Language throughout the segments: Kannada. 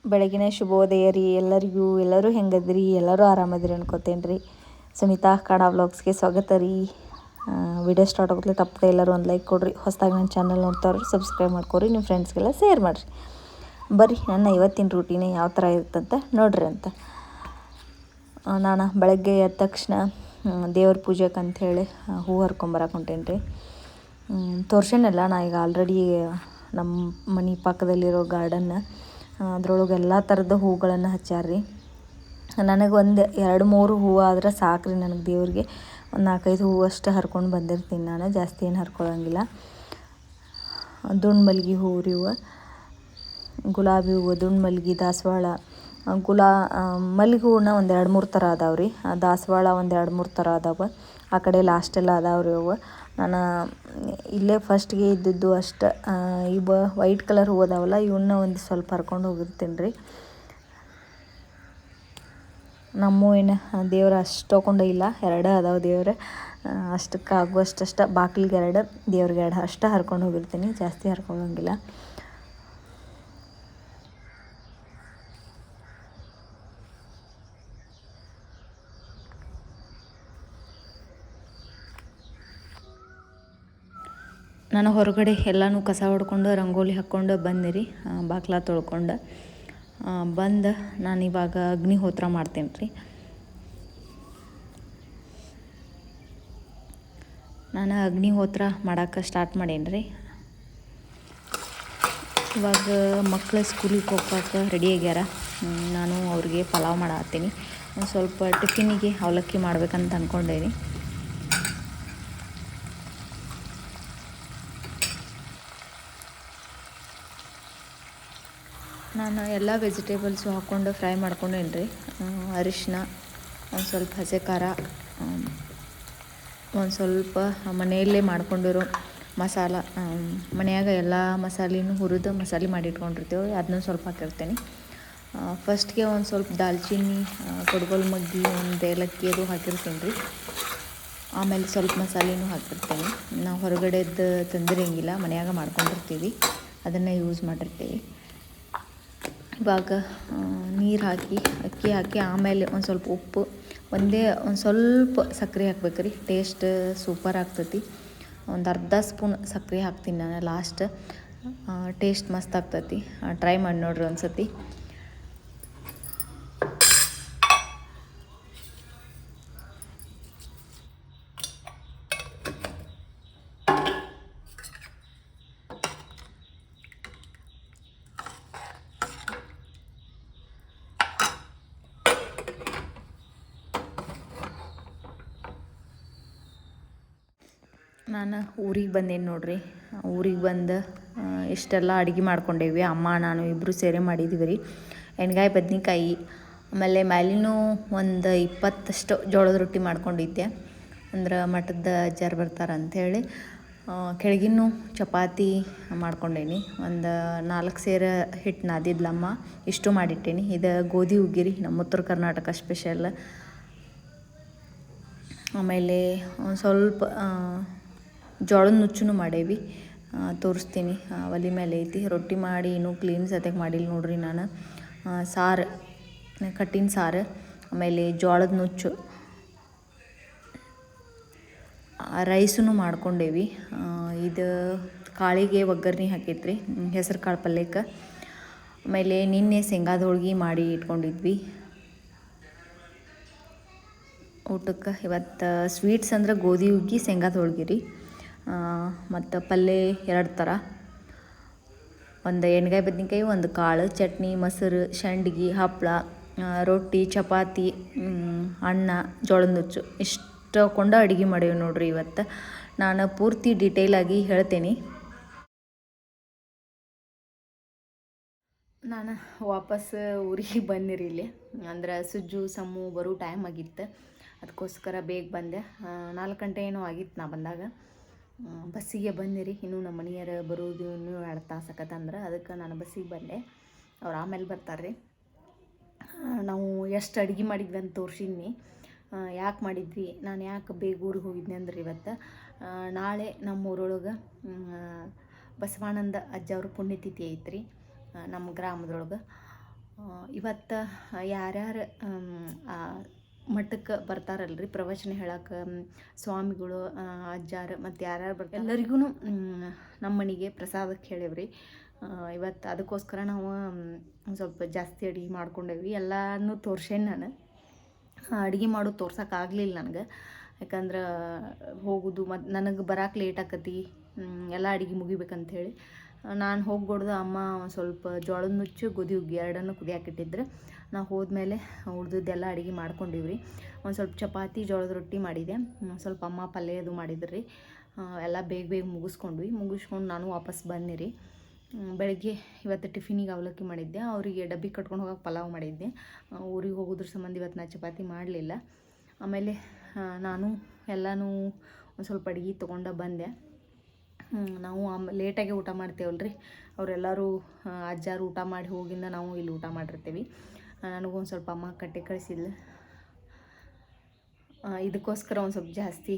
ಬೆಳಗಿನ ಶುಭೋದಯ ರೀ ಎಲ್ಲರಿಗೂ. ಎಲ್ಲರೂ ಹೆಂಗದ್ರಿ? ಎಲ್ಲರೂ ಆರಾಮದಿರಿ ಅನ್ಕೋತೇನೆ ರೀ. ಸುನೀತಾ ಕಾಡಾ ವ್ಲಾಗ್ಸ್ಗೆ ಸ್ವಾಗತ ರೀ. ವಿಡಿಯೋ ಸ್ಟಾರ್ಟ್ ಆಗೋದ್ಲೆ ತಪ್ಪದೆ ಎಲ್ಲರೂ ಒಂದು ಲೈಕ್ ಕೊಡಿರಿ. ಹೊಸದಾಗಿ ನನ್ನ ಚಾನಲ್ ನೋಡ್ತಾವ್ರಿ ಸಬ್ಸ್ಕ್ರೈಬ್ ಮಾಡ್ಕೊರಿ, ನಿಮ್ಮ ಫ್ರೆಂಡ್ಸ್ಗೆಲ್ಲ ಶೇರ್ ಮಾಡಿರಿ. ಬರ್ರಿ ನನ್ನ ಇವತ್ತಿನ ರೂಟೀನ್ ಯಾವ ಥರ ಇರುತ್ತಂತ ನೋಡ್ರಿ ಅಂತ. ನಾನು ಬೆಳಗ್ಗೆ ಎದ್ದ ತಕ್ಷಣ ದೇವ್ರ ಪೂಜೆಗೆ ಅಂಥೇಳಿ ಹೂವು ಹರ್ಕೊಂಬರಕ್ಕೆ ಹೊಂಟೇನಿ ರೀ. ತೋರ್ಸೇನಲ್ಲ ನಾ ಈಗ ಆಲ್ರೆಡಿ ನಮ್ಮ ಮನೆ ಪಕ್ಕದಲ್ಲಿರೋ ಗಾರ್ಡನ್ನ, ಅದ್ರೊಳಗೆ ಎಲ್ಲ ಥರದ ಹೂಗಳನ್ನು ಹಚ್ಚಾರ್ರಿ. ನನಗೆ ಒಂದು 2-3 ಹೂವು ಆದ್ರೆ ಸಾಕ್ರಿ ನನಗೆ ದೇವ್ರಿಗೆ. ಒಂದು 4-5 ಹೂವು ಅಷ್ಟು ಹರ್ಕೊಂಡು ಬಂದಿರ್ತೀನಿ ನಾನು, ಜಾಸ್ತಿ ಏನು ಹರ್ಕೊಳಂಗಿಲ್ಲ. ದುಂಡು ಮಲ್ಗೆ ಹೂವು ರೀ ಇವು, ಗುಲಾಬಿ ಹೂವು, ದುಂಡು ಮಲ್ಗೆ, ದಾಸವಾಳ, ಮಲ್ಲಿಗೆ ಹೂವನ್ನ ಒಂದು 2-3 ಥರ ಅದಾವೆ ರೀ. ದಾಸವಾಳ ಒಂದು 2-3 ಥರ ಅದಾವೆ. ಆ ಕಡೆ ಲಾಸ್ಟೆಲ್ಲ ಅದಾವೆ ರೀ ಅವು. ನಾನು ಇಲ್ಲೇ ಫಸ್ಟ್ಗೆ ಇದ್ದಿದ್ದು ಅಷ್ಟು ಇವು ವೈಟ್ ಕಲರ್ ಹೂವು ಅದಾವಲ್ಲ, ಇವನ್ನ ಒಂದು ಸ್ವಲ್ಪ ಹರ್ಕೊಂಡು ಹೋಗಿರ್ತೀನಿ ರೀ. ನಮ್ಮ ಏನು ದೇವ್ರು ಅಷ್ಟು ತೊಗೊಂಡೇ ಇಲ್ಲ, 2 ಅದಾವೆ ದೇವ್ರು. ಅಷ್ಟಕ್ಕೆ ಆಗುವಷ್ಟು ಬಾಗಿಲಿಗೆ 2, ದೇವ್ರಿಗೆ 2 ಅಷ್ಟು ಹರ್ಕೊಂಡು ಹೋಗಿರ್ತೀನಿ, ಜಾಸ್ತಿ ಹರ್ಕೊಳ್ಳೋಂಗಿಲ್ಲ. ನಾನು ಹೊರಗಡೆ ಎಲ್ಲನೂ ಕಸ ಹೊಡ್ಕೊಂಡು ರಂಗೋಲಿ ಹಾಕ್ಕೊಂಡು ಬಂದೆ ರೀ. ಬಾಗ್ಲ ತೊಳ್ಕೊಂಡು ಬಂದು ನಾನಿವಾಗ ಅಗ್ನಿಹೋತ್ರ ಮಾಡ್ತೇನೆ ರೀ. ನಾನು ಅಗ್ನಿಹೋತ್ರ ಮಾಡೋಕ್ಕೆ ಸ್ಟಾರ್ಟ್ ಮಾಡೇನಿ ರೀ. ಇವಾಗ ಮಕ್ಕಳು ಸ್ಕೂಲಿಗೆ ಹೋಗೋಕೆ ರೆಡಿ ಆಗ್ಯಾರ. ನಾನು ಅವ್ರಿಗೆ ಪಲಾವ್ ಮಾಡತ್ತೀನಿ. ಒಂದು ಸ್ವಲ್ಪ ಟಿಫಿನಿಗೆ ಅವಲಕ್ಕಿ ಮಾಡ್ಬೇಕಂತ ಅಂದ್ಕೊಂಡೇನಿ. ನಾನು ಎಲ್ಲ ವೆಜಿಟೇಬಲ್ಸು ಹಾಕ್ಕೊಂಡು ಫ್ರೈ ಮಾಡ್ಕೊಂಡೇನಿ ರೀ. ಅರಿಶಿನ, ಒಂದು ಸ್ವಲ್ಪ ಹಸಿ ಖಾರ, ಒಂದು ಸ್ವಲ್ಪ ಮನೆಯಲ್ಲೇ ಮಾಡ್ಕೊಂಡಿರೋ ಮಸಾಲ, ಮನೆಯಾಗ ಎಲ್ಲ ಮಸಾಲೆನೂ ಹುರಿದು ಮಸಾಲೆ ಮಾಡಿ ಇಟ್ಕೊಂಡಿರ್ತೀವಿ, ಅದನ್ನೂ ಸ್ವಲ್ಪ ಹಾಕಿರ್ತೀನಿ. ಫಸ್ಟ್ಗೆ ಒಂದು ಸ್ವಲ್ಪ ದಾಲ್ಚಿನ್ನಿ, ಕೊಡಗೋಲ್ ಮಗ್ಗಿ, ಒಂದು ಏಲಕ್ಕಿ ಅದು ಹಾಕಿರ್ತೀನಿ ರೀ. ಆಮೇಲೆ ಸ್ವಲ್ಪ ಮಸಾಲೆನೂ ಹಾಕಿರ್ತೀನಿ. ನಾವು ಹೊರಗಡೆದ್ದು ತಂದಿರಂಗಿಲ್ಲ, ಮನೆಯಾಗ ಮಾಡ್ಕೊಂಡಿರ್ತೀವಿ, ಅದನ್ನು ಯೂಸ್ ಮಾಡಿರ್ತೀವಿ. ಇವಾಗ ನೀರು ಹಾಕಿ ಅಕ್ಕಿ ಹಾಕಿ ಆಮೇಲೆ ಒಂದು ಸ್ವಲ್ಪ ಉಪ್ಪು, ಒಂದು ಸ್ವಲ್ಪ ಸಕ್ಕರೆ ಹಾಕ್ಬೇಕು ರೀ. ಟೇಸ್ಟ್ ಸೂಪರ್ ಆಗ್ತೈತಿ. ಒಂದು ಅರ್ಧ ಸ್ಪೂನ್ ಸಕ್ಕರೆ ಹಾಕ್ತೀನಿ ನಾನು ಲಾಸ್ಟ್. ಟೇಸ್ಟ್ ಮಸ್ತ್ ಆಗ್ತೈತಿ. ಟ್ರೈ ಮಾಡಿ ನೋಡ್ರಿ ಒಂದು ಸತಿ. ನಾನು ಊರಿಗೆ ಬಂದೇನಿ ನೋಡ್ರಿ. ಊರಿಗೆ ಬಂದು ಇಷ್ಟೆಲ್ಲ ಅಡುಗೆ ಮಾಡ್ಕೊಂಡೇವಿ. ಅಮ್ಮ ನಾನು ಇಬ್ಬರು ಸೇರೆ ಮಾಡಿದ್ದೀವಿ ರೀ. ಎಣ್ಗಾಯಿ ಬದ್ನೆಕಾಯಿ, ಆಮೇಲೆ ಮ್ಯಾಲಿನೂ ಒಂದು 20 ಜೋಳದ ರೊಟ್ಟಿ ಮಾಡ್ಕೊಂಡಿದ್ದೆ. ಅಂದ್ರೆ ಮಠದ ಅಜ್ಜಾರು ಬರ್ತಾರೆ ಅಂಥೇಳಿ. ಕೆಳಗಿನೂ ಚಪಾತಿ ಮಾಡ್ಕೊಂಡೇನಿ. ಒಂದು 4 ಸೇರು ಹಿಟ್ಟು ನಾದಿದ್ಲಮ್ಮ, ಇಷ್ಟು ಮಾಡಿಟ್ಟೇನಿ. ಇದು ಗೋಧಿ ಹುಗ್ಗಿ, ನಮ್ಮ ಉತ್ತರ ಕರ್ನಾಟಕ ಸ್ಪೆಷಲ್. ಆಮೇಲೆ ಒಂದು ಸ್ವಲ್ಪ ಜೋಳದ ನುಚ್ಚೂ ಮಾಡೇವಿ, ತೋರಿಸ್ತೀನಿ. ಒಲೆ ಮೇಲೆ ಐತಿ. ರೊಟ್ಟಿ ಮಾಡಿ ಇನ್ನೂ ಕ್ಲೀನ್ ಸದ್ಯಕ್ಕೆ ಮಾಡಿಲ್ಲ ನೋಡ್ರಿ ನಾನು. ಸಾರು, ಕಟ್ಟಿನ ಸಾರು, ಆಮೇಲೆ ಜೋಳದ ನುಚ್ಚು, ರೈಸೂ ಮಾಡ್ಕೊಂಡೇವಿ. ಇದು ಕಾಳಿಗೆ ಒಗ್ಗರಣೆ ಹಾಕೈತ್ರಿ, ಹೆಸರು ಕಾಳು ಪಲ್ಯಕ್ಕೆ. ಆಮೇಲೆ ನಿನ್ನೆ ಶೇಂಗಾದ ಹೋಳ್ಗೆ ಮಾಡಿ ಇಟ್ಕೊಂಡಿದ್ವಿ ಊಟಕ್ಕೆ. ಇವತ್ತು ಸ್ವೀಟ್ಸ್ ಅಂದ್ರೆ ಗೋಧಿ ಹುಗ್ಗಿ, ಶೇಂಗಾದ ಹೋಳ್ಗೆ ರೀ. ಮತ್ತು ಪಲ್ಯ 2 ಥರ, ಒಂದು ಎಣ್ಗಾಯಿ ಬದ್ನೆಕಾಯಿ, ಒಂದು ಕಾಳು, ಚಟ್ನಿ, ಮೊಸರು, ಸಂಡ್ಗೆ, ಹಪ್ಪಳ, ರೊಟ್ಟಿ, ಚಪಾತಿ, ಅನ್ನ, ಜೋಳದ ನುಚ್ಚು ಇಷ್ಟು ಹಾಕ್ಕೊಂಡು ಅಡುಗೆ ಮಾಡೇವಿ ನೋಡ್ರಿ ಇವತ್ತು. ನಾನು ಪೂರ್ತಿ ಡೀಟೇಲಾಗಿ ಹೇಳ್ತೇನೆ. ನಾನು ವಾಪಸ್ ಊರಿಗೆ ಬಂದಿರಿ ಇಲ್ಲಿ. ಅಂದ್ರೆ ಸುಜ್ಜು ಸಮ್ಮು ಬರೋ ಟೈಮ್ ಆಗಿತ್ತು, ಅದಕ್ಕೋಸ್ಕರ ಬೇಗ ಬಂದೆ. 4 ಗಂಟೆ ಏನೋ ಆಗಿತ್ತು ನಾ ಬಂದಾಗ. ಬಸ್ಸಿಗೆ ಬಂದಿರಿ. ಇನ್ನೂ ನಮ್ಮ ಮನೆಯವರು ಬರೋದು ಇನ್ನೂ 2 ತಾಸು ಆಕತ್ತಂದ್ರೆ, ಅದಕ್ಕೆ ನಾನು ಬಸ್ಸಿಗೆ ಬಂದೆ. ಅವ್ರು ಆಮೇಲೆ ಬರ್ತಾರೆ ರೀ. ನಾವು ಎಷ್ಟು ಅಡುಗೆ ಮಾಡಿದ್ವಿ ಅಂತ ತೋರಿಸಿದ್ನಿ. ಯಾಕೆ ಮಾಡಿದ್ವಿ, ನಾನು ಯಾಕೆ ಬೇಗ ಊರಿಗೆ ಹೋಗಿದ್ನಿ ಅಂದ್ರೆ ಇವತ್ತು ನಾಳೆ ನಮ್ಮ ಊರೊಳಗೆ ಬಸವಾನಂದ ಅಜ್ಜ ಅವ್ರ ಪುಣ್ಯತಿಥಿ ಐತ್ರಿ ನಮ್ಮ ಗ್ರಾಮದೊಳಗೆ. ಇವತ್ತು ಯಾರ್ಯಾರು ಮಠಕ್ಕೆ ಬರ್ತಾರಲ್ರಿ ಪ್ರವಚನ ಹೇಳಕ್ಕೆ ಸ್ವಾಮಿಗಳು ಅಜ್ಜಾರು ಮತ್ತು ಯಾರ್ಯಾರು ಬರ್ತಾರೆ ಎಲ್ಲರಿಗೂ ನಮ್ಮ ಮನೆಗೆ ಪ್ರಸಾದಕ್ಕೆ ಹೇಳೇವ್ರಿ. ಇವತ್ತು ಅದಕ್ಕೋಸ್ಕರ ನಾವು ಸ್ವಲ್ಪ ಜಾಸ್ತಿ ಅಡುಗೆ ಮಾಡ್ಕೊಂಡೇವಿ. ಎಲ್ಲನೂ ತೋರ್ಸೇನಿ ನಾನು. ಅಡುಗೆ ಮಾಡೋದು ತೋರ್ಸೋಕ್ಕಾಗಲಿಲ್ಲ ನನಗೆ, ಯಾಕಂದ್ರೆ ಹೋಗೋದು ಮತ್ತು ನನಗೆ ಬರೋಕೆ ಲೇಟ್ ಆಕತಿ, ಎಲ್ಲ ಅಡುಗೆ ಮುಗಿಬೇಕಂಥೇಳಿ ನಾನು ಹೋಗ್ಬಿಡ್ದು. ಅಮ್ಮ ಒಂದು ಸ್ವಲ್ಪ ಜೋಳದ ನುಚ್ಚು ಗೋಧಿ ಹುಗ್ಗಿ ಎರಡನ್ನೂ ಕುದಿಯಾಕಿಟ್ಟಿದ್ರೆ ನಾವು ಹೋದ್ಮೇಲೆ ಉಳ್ದಿದ್ದೆಲ್ಲ ಅಡುಗೆ ಮಾಡ್ಕೊಂಡಿವ್ರಿ. ಒಂದು ಸ್ವಲ್ಪ ಚಪಾತಿ ಜೋಳದ ರೊಟ್ಟಿ ಮಾಡಿದೆ, ಸ್ವಲ್ಪ ಅಮ್ಮ ಪಲ್ಯ ಅದು ಮಾಡಿದ್ರಿ. ಎಲ್ಲ ಬೇಗ ಬೇಗ ಮುಗಿಸ್ಕೊಂಡು ನಾನು ವಾಪಸ್ ಬಂದಿರಿ. ಬೆಳಗ್ಗೆ ಇವತ್ತು ಟಿಫಿನಿಗೆ ಅವಲಕ್ಕಿ ಮಾಡಿದ್ದೆ, ಅವರಿಗೆ ಡಬ್ಬಿ ಕಟ್ಕೊಂಡು ಹೋಗೋಕೆ ಪಲಾವ್ ಮಾಡಿದ್ದೆ. ಊರಿಗೆ ಹೋಗೋದ್ರ ಸಂಬಂಧ ಇವತ್ತು ನಾನು ಚಪಾತಿ ಮಾಡಲಿಲ್ಲ. ಆಮೇಲೆ ನಾನು ಎಲ್ಲನೂ ಒಂದು ಸ್ವಲ್ಪ ಅಡುಗೆ ತೊಗೊಂಡು ಬಂದೆ. ನಾವು ಲೇಟಾಗೆ ಊಟ ಮಾಡ್ತೇವಲ್ರಿ, ಅವರೆಲ್ಲರೂ ಅಜ್ಜಾರು ಊಟ ಮಾಡಿ ಹೋಗಿಂದ ನಾವು ಇಲ್ಲಿ ಊಟ ಮಾಡಿರ್ತೀವಿ. ನನಗೊಂದು ಸ್ವಲ್ಪ ಅಮ್ಮ ಕಟ್ಟೆ ಕಳಿಸಿದ್ಲು, ಇದಕ್ಕೋಸ್ಕರ ಒಂದು ಸ್ವಲ್ಪ ಜಾಸ್ತಿ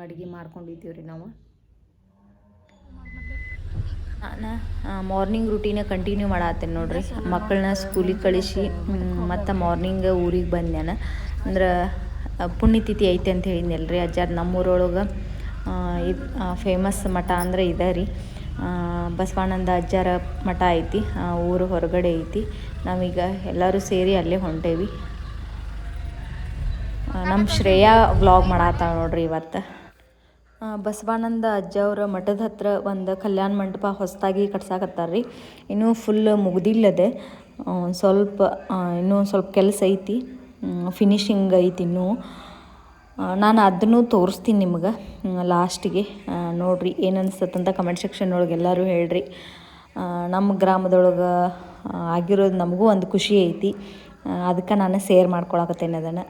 ಅಡುಗೆ ಮಾಡ್ಕೊಂಡಿದ್ದೀವಿ ರೀ ನಾವು. ನಾನು ಮಾರ್ನಿಂಗ್ ರೂಟೀನ ಕಂಟಿನ್ಯೂ ಮಾಡತ್ತೇನೆ ನೋಡಿರಿ. ಮಕ್ಕಳನ್ನ ಸ್ಕೂಲಿಗೆ ಕಳಿಸಿ ಮತ್ತು ಮಾರ್ನಿಂಗ್ ಊರಿಗೆ ಬಂದೆ ನಾನು. ಅಂದ್ರೆ ಪುಣ್ಯತಿಥಿ ಐತೆ ಅಂತ ಹೇಳಿದ್ನಲ್ರಿ ಅಜ್ಜಾರು. ನಮ್ಮೂರೊಳಗೆ ಇದು ಫೇಮಸ್ ಮಠ ಅಂದರೆ ಇದೆ ರೀ, ಬಸವಾನಂದ ಅಜ್ಜಾರ ಮಠ ಐತಿ, ಊರು ಹೊರಗಡೆ ಐತಿ. ನಾವೀಗ ಎಲ್ಲರೂ ಸೇರಿ ಅಲ್ಲೇ ಹೊಂಟೇವಿ. ನಮ್ಮ ಶ್ರೇಯಾ ವ್ಲಾಗ್ ಮಾಡತ್ತಾಳ ನೋಡ್ರಿ ಇವತ್ತು. ಬಸವಾನಂದ ಅಜ್ಜವ್ರ ಮಠದ ಹತ್ರ ಒಂದು ಕಲ್ಯಾಣ ಮಂಟಪ ಹೊಸದಾಗಿ ಕಟ್ಸಾಕತ್ತಾರ ರೀ. ಇನ್ನೂ ಫುಲ್ ಮುಗ್ದಿಲ್ಲದೆ, ಇನ್ನೂ ಒಂದು ಸ್ವಲ್ಪ ಕೆಲಸ ಐತಿ, ಫಿನಿಶಿಂಗ್ ಐತಿ ಇನ್ನೂ. ನಾನು ಅದನ್ನು ತೋರಿಸ್ತೀನಿ ನಿಮ್ಗೆ ಲಾಸ್ಟಿಗೆ. ನೋಡಿರಿ ಏನು ಅನಿಸ್ತಂತ ಕಮೆಂಟ್ ಸೆಕ್ಷನ್ ಒಳಗೆ ಎಲ್ಲರೂ ಹೇಳ್ರಿ. ನಮ್ಮ ಗ್ರಾಮದೊಳಗೆ ಆಗಿರೋದು ನಮಗೂ ಒಂದು ಖುಷಿ ಐತಿ, ಅದಕ್ಕೆ ನಾನು ಶೇರ್ ಮಾಡ್ಕೊಳಕತ್ತೇನೆ ಅದನ್ನು.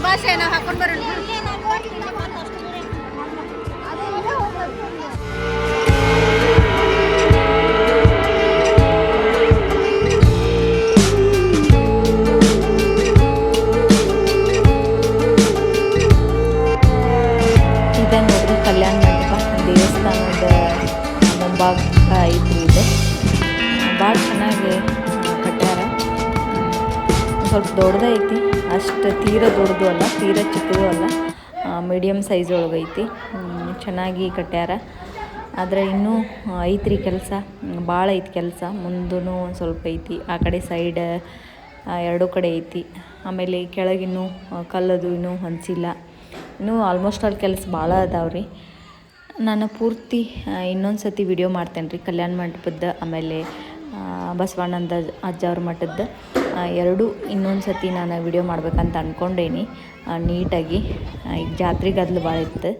ಬಸ್ ಏನೋ ಹಾಕೊಂಡು ಬರೋಣ. ಇದೆ ನೋಡ್ರಿ ಕಲ್ಯಾಣ ಮಂಟಪ ದೇವಸ್ಥಾನದ ಮುಂಭಾಗ ಐತ್ರಿ ಇದು. ಭಾಳ ಚೆನ್ನಾಗಿ ಕಟ್ಟ್ಯಾರ. ಸ್ವಲ್ಪ ದೊಡ್ಡದೈತಿ, ಅಷ್ಟು ತೀರ ದೊಡ್ಡದು ಅಲ್ಲ, ತೀರ ಚಿಕ್ಕದು ಅಲ್ಲ, ಮೀಡಿಯಮ್ ಸೈಜ್ ಒಳಗೈತಿ. ಚೆನ್ನಾಗಿ ಕಟ್ಟ್ಯಾರ. ಆದರೆ ಇನ್ನೂ ಐತ್ರಿ ಕೆಲಸ, ಭಾಳ ಐತಿ ಕೆಲಸ. ಮುಂದೂ ಒಂದು ಸ್ವಲ್ಪ ಐತಿ, ಆ ಕಡೆ ಸೈಡ್ ಎರಡೂ ಕಡೆ ಐತಿ. ಆಮೇಲೆ ಕೆಳಗಿನ್ನೂ ಕಲ್ಲದು ಇನ್ನೂ ಹೊಂದಿಸಿಲ್ಲ. ಇನ್ನೂ ಆಲ್ಮೋಸ್ಟ್ ಆಲ್ ಕೆಲಸ ಭಾಳ ಅದಾವ್ರಿ. ನಾನು ಪೂರ್ತಿ ಇನ್ನೊಂದು ಸತಿ ವಿಡಿಯೋ ಮಾಡ್ತೇನೆ ರೀ ಕಲ್ಯಾಣ ಮಂಟಪದ, ಆಮೇಲೆ ಬಸವಣ್ಣಂದ ಅಜ್ಜವ್ರ ಮಠದ್ದು ಎರಡೂ ಇನ್ನೊಂದು ಸತಿ ನಾನು ವಿಡಿಯೋ ಮಾಡ್ಬೇಕಂತ ಅಂದ್ಕೊಂಡೇನಿ ನೀಟಾಗಿ. ಈಗ ಜಾತ್ರೆ ಗದ್ದಲ ಭಾಳ ಇತ್ತು.